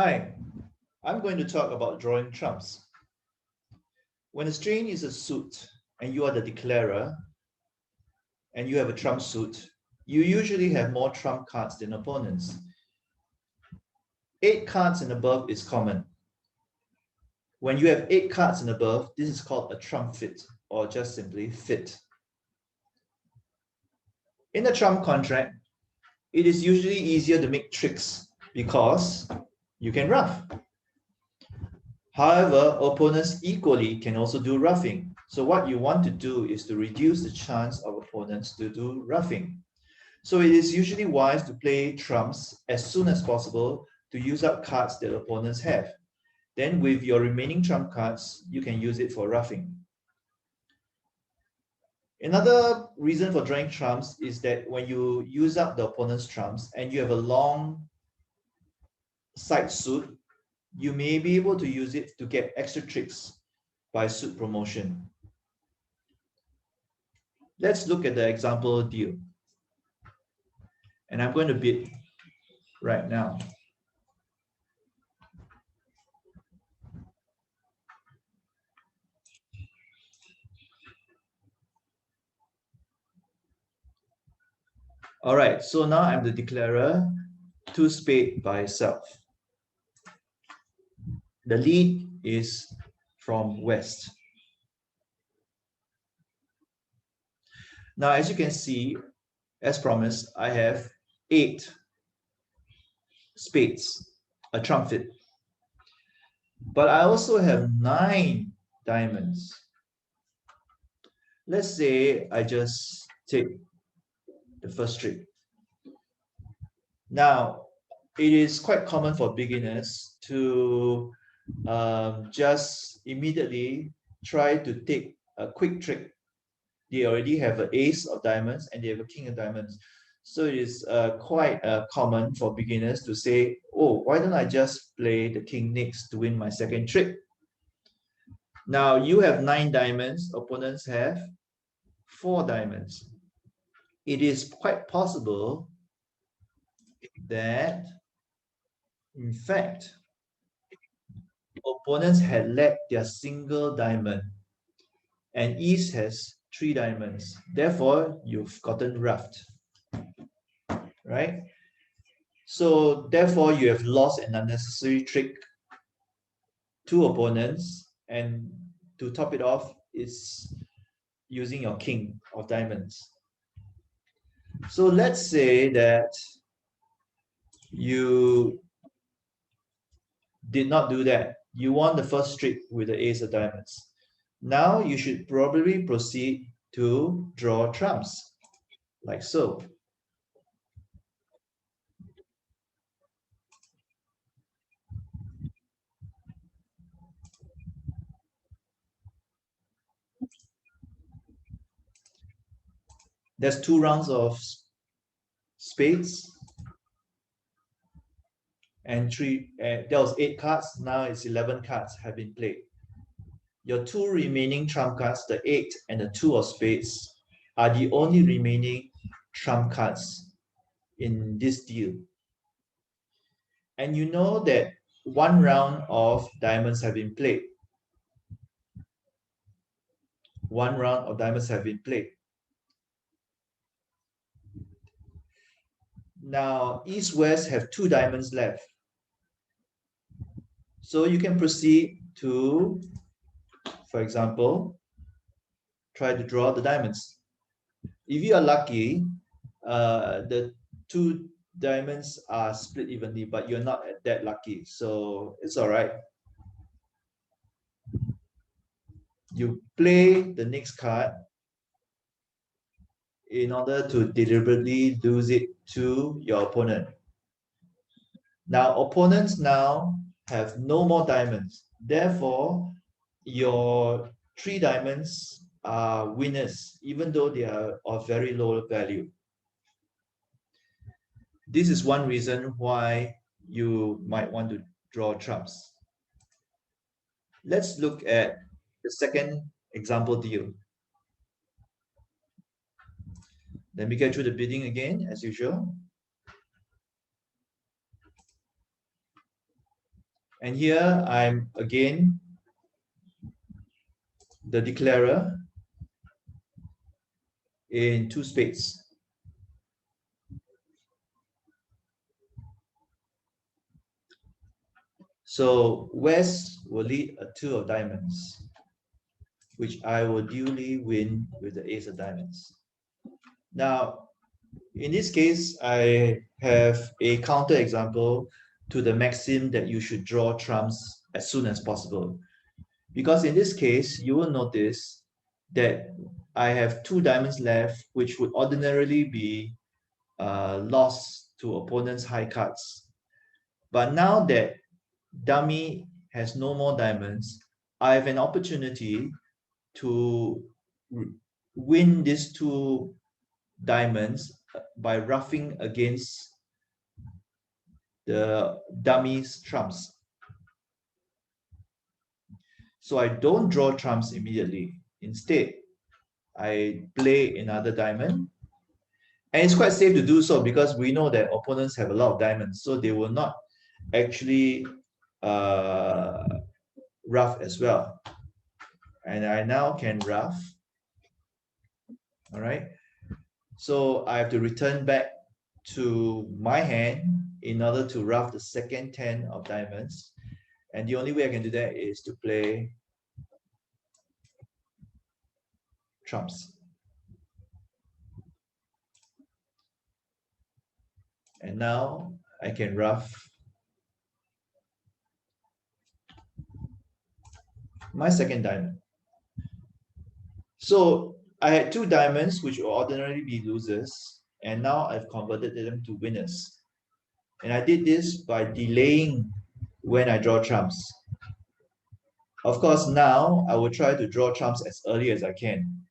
Hi, I'm going to talk about drawing trumps. When a strain is a suit and you are the declarer and you have a trump suit, you usually have more trump cards than opponents. 8 cards and above is common. When you have 8 cards and above, this is called a trump fit or just simply fit. In a trump contract, it is usually easier to make tricks because you can ruff. However, opponents equally can also do ruffing. So what you want to do is to reduce the chance of opponents to do ruffing. So it is usually wise to play trumps as soon as possible to use up cards that opponents have. Then with your remaining trump cards, you can use it for ruffing. Another reason for drawing trumps is that when you use up the opponent's trumps and you have a long side suit, you may be able to use it to get extra tricks by suit promotion. Let's look at the example deal. And I'm going to bid right now. All right, so now I'm the declarer, 2 spade by itself. The lead is from west. Now, as you can see, as promised, I have 8 spades, a trump fit. But I also have 9 diamonds. Let's say I just take the first trick. Now, it is quite common for beginners to just immediately try to take a quick trick. They already have an ace of diamonds and they have a king of diamonds. So it is quite common for beginners to say, oh, why don't I just play the king next to win my second trick? Now you have 9 diamonds, opponents have 4 diamonds. It is quite possible that, in fact, opponents had left their single diamond and East has 3 diamonds. Therefore, you've gotten ruffed, right? So therefore, you have lost an unnecessary trick to opponents, and to top it off is using your king of diamonds. So let's say that you did not do that. You won the first trick with the ace of diamonds. Now you should probably proceed to draw trumps, like so. There's 2 rounds of spades and 3, there was 8 cards, now it's 11 cards have been played. Your 2 remaining trump cards, the 8 and the 2 of spades, are the only remaining trump cards in this deal. And you know that 1 round of diamonds have been played. 1 round of diamonds have been played. Now, East-West have 2 diamonds left. So you can proceed to, for example, try to draw the diamonds. If you are lucky, the 2 diamonds are split evenly, but you're not that lucky, so it's all right. You play the next card in order to deliberately lose it to your opponent. Now, opponents now have no more diamonds. Therefore, your 3 diamonds are winners, even though they are of very low value. This is one reason why you might want to draw trumps. Let's look at the second example deal. Let me get through the bidding again, as usual. And here I'm again the declarer in 2 spades. So West will lead a 2 of diamonds, which I will duly win with the ace of diamonds. Now, in this case, I have a counter example to the maxim that you should draw trumps as soon as possible. Because in this case, you will notice that I have 2 diamonds left, which would ordinarily be lost to opponent's high cards. But now that dummy has no more diamonds, I have an opportunity to win these 2 diamonds by roughing against the dummy's trumps. So I don't draw trumps immediately. Instead, I play another diamond. And it's quite safe to do so because we know that opponents have a lot of diamonds, so they will not actually rough as well. And I now can rough. All right. So I have to return back to my hand in order to rough the second 10 of diamonds. And the only way I can do that is to play trumps. And now I can rough my second diamond. So I had 2 diamonds, which will ordinarily be losers, and now I've converted them to winners. And I did this by delaying when I draw trumps. Of course, now I will try to draw trumps as early as I can.